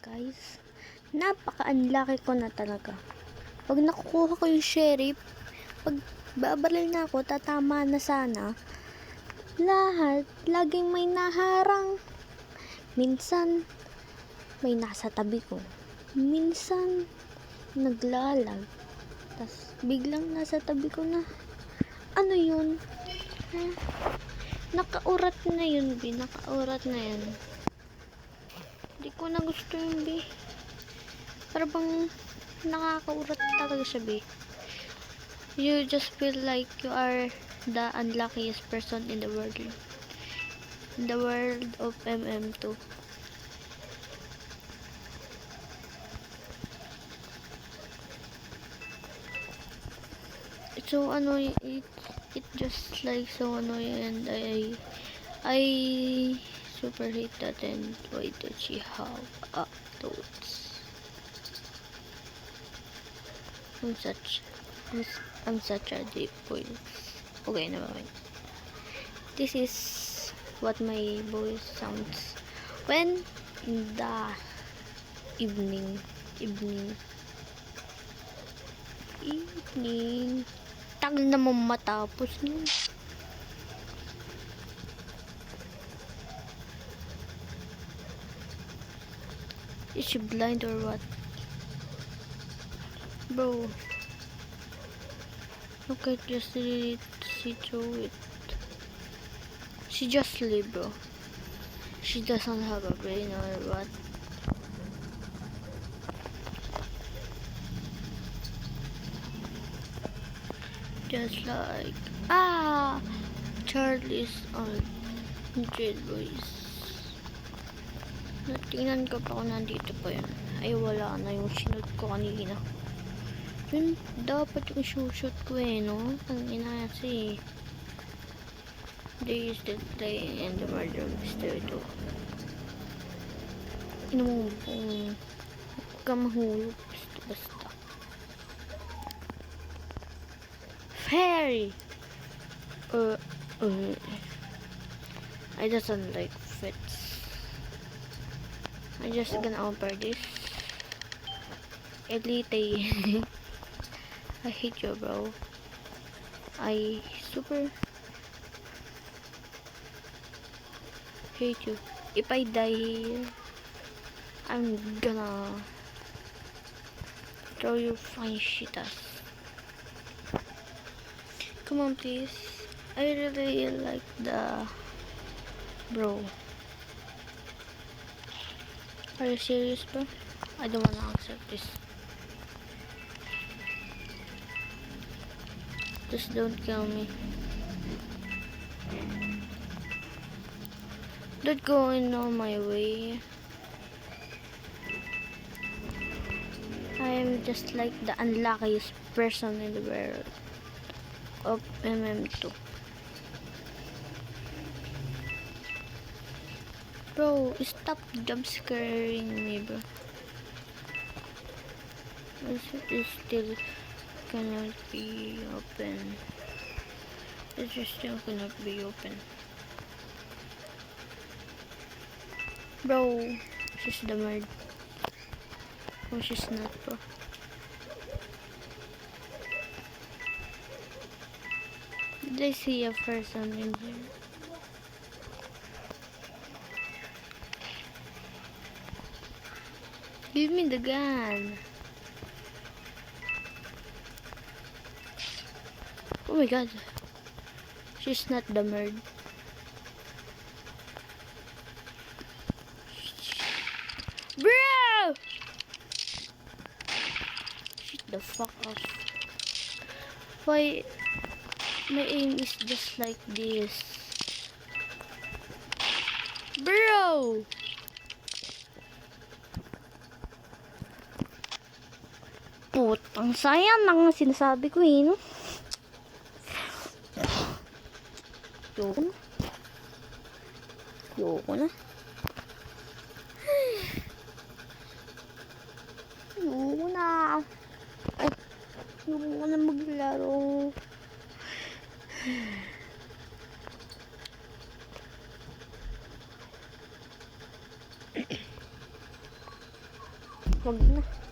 Guys, napaka-unlucky ko na talaga. Pag nakukuha ko yung sheriff, pag babaril na ako, tatama na sana. Lahat, laging may naharang. Minsan, may nasa tabi ko. Minsan, naglalag. Tas, biglang nasa tabi ko na. Ano yun? Nakaurat na yun, B. Nakaurat na yan. Hindi ko na gusto yun, B. Para bang nakakaurat talaga siya, B. You just feel like you are the unluckiest person in the world. In the world of MM2. It's so annoying. It just like so annoying, and I super hate that. And why does she have thoughts? I'm such a deep voice. Okay, never mind. This is what my voice sounds when in the evening. Tagal naman matapos nun. Is she blind or what? Bro. Look at just see through it. She just sleep, bro. She doesn't have a brain or what? Just like Charlie's on Jail Boys. Natingnan ko pa kung nandito pa yun. Ay, wala na yung sinod ko kanina. Yun, dapat yung shoot ko no? Ang ina kasi. They used to play in the murder mystery too. Ino mo kung kamahulog. Basta. Fairy! I doesn't like fits. I'm just gonna open this. Elite. I hate you, bro. I super hate you. If I die here, I'm gonna throw your fine shit ass. Come on, please. I really like the bro. Are you serious, bro? I don't wanna accept this. Just don't kill me. Don't go in on my way. I am just like the unluckiest person in the world of MM2. Bro, stop jump scaring me, bro. This still cannot be open. This still cannot be open. Bro, she's the murder. Oh, she's not, bro. Did I see a person in here? Give me the gun. Oh my god. She's not the murder. Bro! Shit the fuck off. Why my aim is just like this? Bro! Putang sayang lang ang sinasabi ko no? Yoko na. Ay, yoko na maglaro. Wag na.